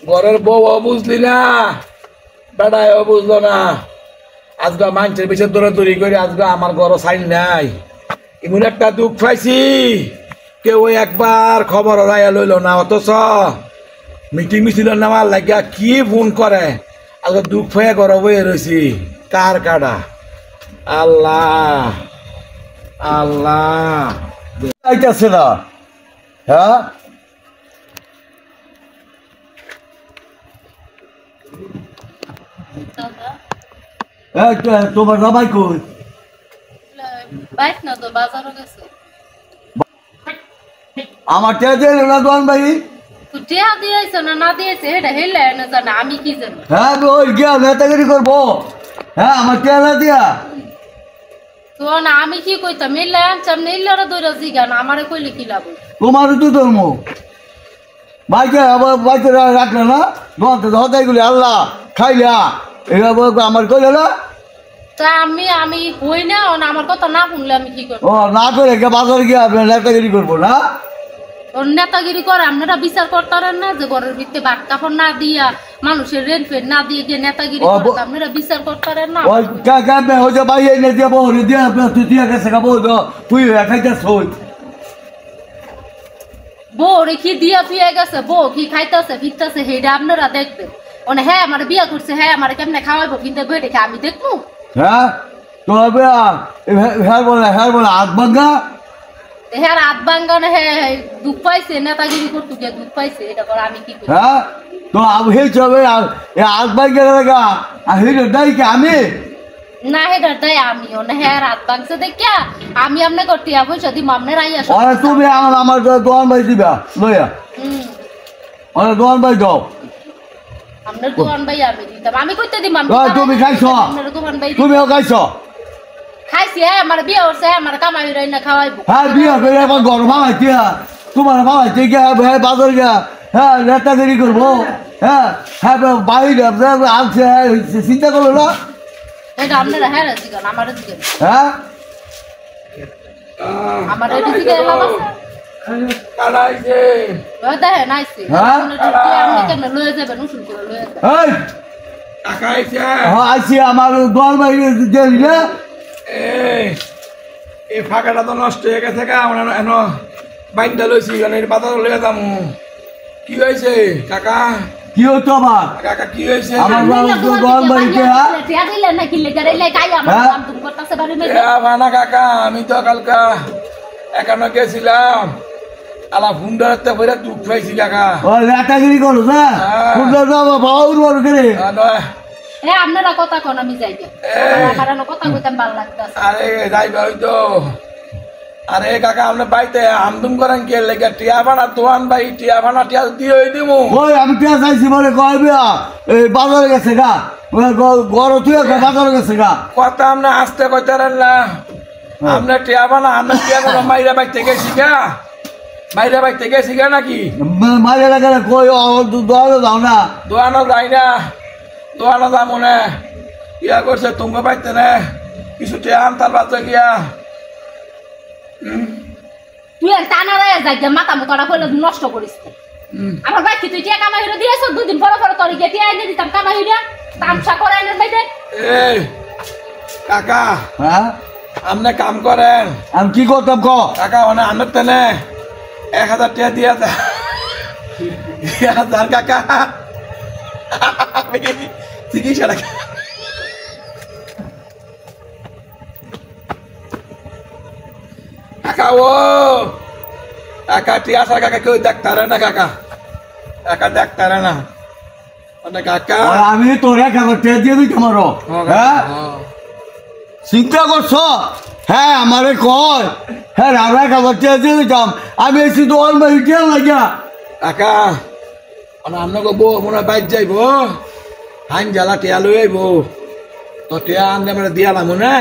ঘরের বউ বুঝলি না, বেড়ায় বুঝলো না। আজকে মানুষের বেশি দৌড়াদৌড়ি করে আজকে আমার ঘর সাইন নাই। এমন একটা দুঃখ পাইছি, কেউ একবার খবর রায়া লইল না। অথচ মিটিং মিছিল নেওয়ার লাগিয়া কি ফোন করে, আজকে দুঃখ পাইয়া ঘর বয়ে রয়েছি। কার কাটা আল্লাহ আল্লাহ আইতাছে না। হ্যাঁ তোমার রাবাই কই? আমার টিয়া দিয়ে না দোয়ান ভাই। আমি কি জানি? হ্যাঁ ওই গিয়া নেতাগিরি করবো। হ্যাঁ আমার টিয়া না দিয়া তো না আমি কি কইতাম? মিললে আনছাম না, ইল্লারা দইরা জিগান আমারে কইলে কি লাভ? তোমারও তো ধর্ম বাইকে আবার বাইকে রাখলে না হতাইগুলি আল্লাহ খাইলা এবার আমার কইলে না। তা আমি কই না, আমার কথা না শুনলে আমি কি করব? ও না করে বাজারে গিয়ে আপনার নেতাগিরি করবো না। ওর নেতাগিরি করে আপনারা বিচার করতারেন না যে ঘরের ভিতরে বাট কাপড় না দিয়া মানুষের রেন্ট ফের না দিয়ে গিয়ে নেতাগিরি করে আপনারা বিচার করতারেন না। ওই কামে ওই যে ভাই এনে দিয়ে বউ দিয়ে আপনার তুই দিয়ে গেছে বউ তুই খাইতেছ বউ রে কি দিয়া ফিয়ে গেছে, বউ কি খাইতেছে ফিরতেছে সেটা আপনারা দেখবেন। মানে হ্যাঁ আমার বিয়া করছে, হ্যাঁ আমার কেমনে খাওয়াইবো কিন্তু বই রেখে আমি দেখবো। হ্যাঁ তো হ্যাঁ বলে হাত ভাঙ্গা হ্যাঁ রাত বাঙ্গানে হ্যাঁ দুঃখ পাইছে, নেতাগিরি করতে গিয়ে দুঃখ পাইছে, এটা করে আমি কি করি? হ্যাঁ তো হে চবে হাত ভাঙ্গা লাগা হিরে দাই কি আমি না হেডার দেয় আমিও না। হ্যাঁ রাত বাংছে দেখিয়া আমি আপনাকে টিয়া পয়সা দিব, আপনার আইয়া তুমি আমার দোয়ান ভাই দিবা লইয়া দোয়ান ভাই দাও। আপনার দোকান ভাই আমি দিতাম, আমি কইতে দিম। তুমি খাইছ? দোকান ভাই তুমিও খাইছ? খাইছি। হ্যাঁ আমার বিয়ে হচ্ছে, আমার কামাই রাইনা খাওয়াইবো। হ্যাঁ বিয়ে করে এখন ঘর ভাঙাইতে তোমার ভাঙাইতে গিয়া হ্যাঁ বাজার গিয়া হ্যাঁ নেতাগিরি করবো। হ্যাঁ হ্যাঁ বাইরে আসছে চিন্তা করলো না। এটা আপনারা হ্যাঁ দিগান আমার দিগান। হ্যাঁ আমার এটা দিগান লাভ আছে। কাটাইছে ওই দেখেন আইছে আপনি কেন লয়ে যাবেন? উসুল করে লয়ে যাবেন। এই কাটাইছে হ্যাঁ আইছি আমার দোয়ান ভাই দিলে এই ফাঁকাটা তো নষ্ট হয়ে গেছে। আমরা এন বাইনটা লইছি, বাজার লইয়া যাবো। কি হয়েছে কাকা? কি হতো আমার কাকা কি হয়েছে? আমার দোয়ান ভাইকে ভানা কাকা আমি তো কালকা একান্ন গেছিলাম, আলা ফুন্ডারতে পরে দুঃখ পাইছি কাকা। ও নেতাগিরি করো না ফুন্ডার বাউর বড় করে আপনারা কথা কোন আমি যাই আমার কথা কইতাম ভালো লাগতেছে। আরে যাইবা হইতো। আরে কাকা আপনি বাইতে আমদুম করেন কে লেগে? টিয়া ভাড়া দোয়ান ভাই টিয়া ভাড়া টিয়া দিয়ে হই দিমু। ওই আমি টিয়া চাইছি বলে কইবে এই বাজারে গেছে গা গড় তুই বাজারে গেছে গা কথা আপনি আসতে কইতারেন না। আপনি টিয়া ভাড়া আপনি টিয়া ভাড়া মাইরা বাইতে গেছি গা, মাইরা বাইতে গেছি গা নাকি? মাইরে লাগে কই দোয়ানো যাও না। দোয়ানো যাই না, দোয়ানো যা মনে ইয়া করছে তুমি পাইতে না কিছু টিয়া আনতার বাচ্চা গিয়া। তুই টানা রায় যাই মাথা মোটা করলে নষ্ট করিস। আমার ভাই কি তুই টিয়া কামাই হইরা দিয়েছ? দুদিন পরে পরে তোর গিয়ে টিয়া এনে দিতাম কামাই হইরা তামসা করে এনে বাইরে। এই কাকা হ্যাঁ আপনি কাম করেন। আমি কি করতাম ক কাকা মানে আমার তেনে 1000 টাকা দিয়া দা 1000 কাকা চিকিৎসা রাখা কাকা। ও কাকা টিয়া সা কাকা কেউ ডাক্তারে না কাকা, কাকা ডাক্তারে না মানে কাকা। আমি তোর 1000 টাকা দিয়ে দিই তোমারও। হ্যাঁ চিন্তা করছ? হ্যাঁ আমারে কয় হ্যাঁ আমরা 1000 টাকা দিয়ে দিতাম। আমি এসে দোয়ান ভাই টিয়া লাগিয়া কাকা মানে আপনাকে বউ মনে বাইর যাইব হাইন জ্বালা টিয়া লই আইব তো টিয়া আনতে মানে দিয়ালাম মনে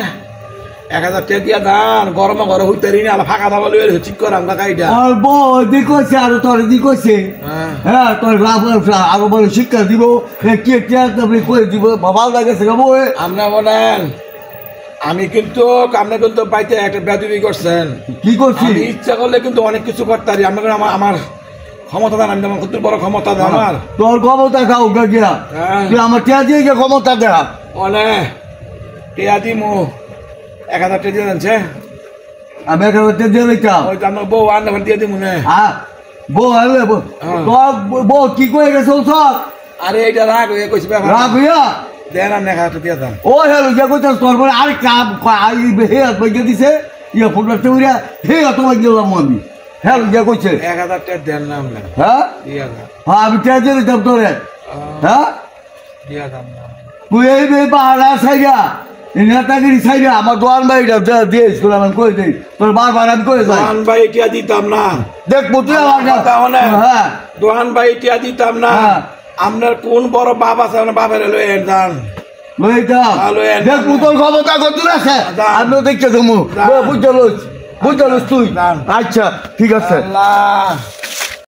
1000 টাকা দিয়া দান গরমে ঘরে হইতে রিনি আলা ফাঁকা দাবা লই ঠিক করাম কাকা এটা। আর বউ দি কইছে আর তোর দি কইছে হ্যাঁ তোর আরো বড় শিক্ষা দিব কে টিয়া তুমি কই দিব বাবা লাগেছে গো বউ। আপনি বলেন আমি কিন্তু আপনি কিন্তু বাইতে একটা বেদবি করছেন। কি করছি? ইচ্ছা করলে কিন্তু অনেক কিছু করতে পারি। আপনাকে আমার ক্ষমতা দান আমি যেমন কত বড় ক্ষমতা দেয় আমার তোর ক্ষমতা খাও গিয়া হ্যাঁ। তুই আমার টিয়া দিয়ে গিয়ে ক্ষমতা দেখা অনে টিয়া দিমু 1000 টাকা দিয়ে জানছে আমি একটা টিয়া দিয়ে দিতাম ওই তো আমার বউ আন্না দিয়ে দিমু না বউ হলে হ্যাঁ। তোর বউ কি করে গেছে সব আরে এটা রাগ হয়ে কইছি ব্যাপার রাগ হইয়া দেন আর 1000 টাকা দিয়ে দাম ও হেলো যে কইতাস তোর বলে আরে কাম হে বইকে দিছে ইয়া ফুটবল টেউরিয়া হে অত গেলাম আমি হেলো যে কইছে 1000 টাকা দেন নাম না হ্যাঁ দিয়া দাম হ্যাঁ আমি টিয়া দিয়ে দিতাম তোরে হ্যাঁ দিয়া দাম না তুই এই বে পাহাড়া সাইয়া নেতাগিরি সাইয়া আমার দোয়ান বাড়িটা দিয়ে স্কুল আমি কই দিই তোর বারবার আমি কই যাই দোহান ভাই টিয়া দিতাম না দেখ পুতুল আমার কথা হলে হ্যাঁ দোহান ভাই টিয়া দিতাম না হ্যাঁ। আপনার কোন বড় বাপ আছে আপনার বাপের লয়ে যান লইটা ভালো এর দেখ পুতুল ক্ষমতা কত আছে দাম। আমিও দেখতে দেবো দাম। বুঝতে তুই দাম। আচ্ছা ঠিক আছে আল্লাহ